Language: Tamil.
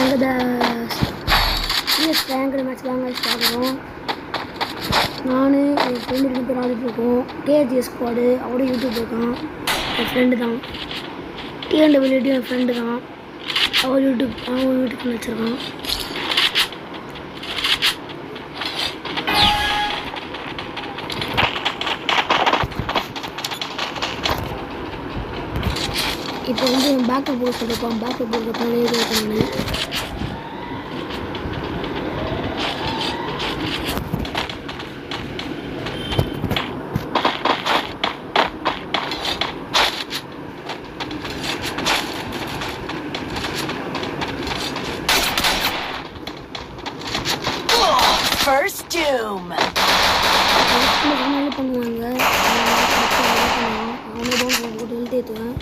நாங்கள் சிஎஸ் ரேங்க் மேட்ச் தாங்க பார்க்குறோம். நான் என் ஃப்ரெண்டு 2 பேர் ஆடிட்டுருக்கோம். கேஜிஎஸ் ஸ்குவாடு அவரும் யூடியூப் இருக்கான். என் ஃப்ரெண்டு தான். டிஎன்டபிள்யூடி என் ஃப்ரெண்டு தான். அவன் யூடியூப் வச்சுருக்கான். இப்போ வந்து பேக்கப் போர்ட் சொல்லியிருப்பான். பேக்கப் போர்ட் பற்றினாலே இருக்காங்க. First doom. பண்ணுவாங்க அவனை தான் போட்டு எழுதிட்டுவேன்.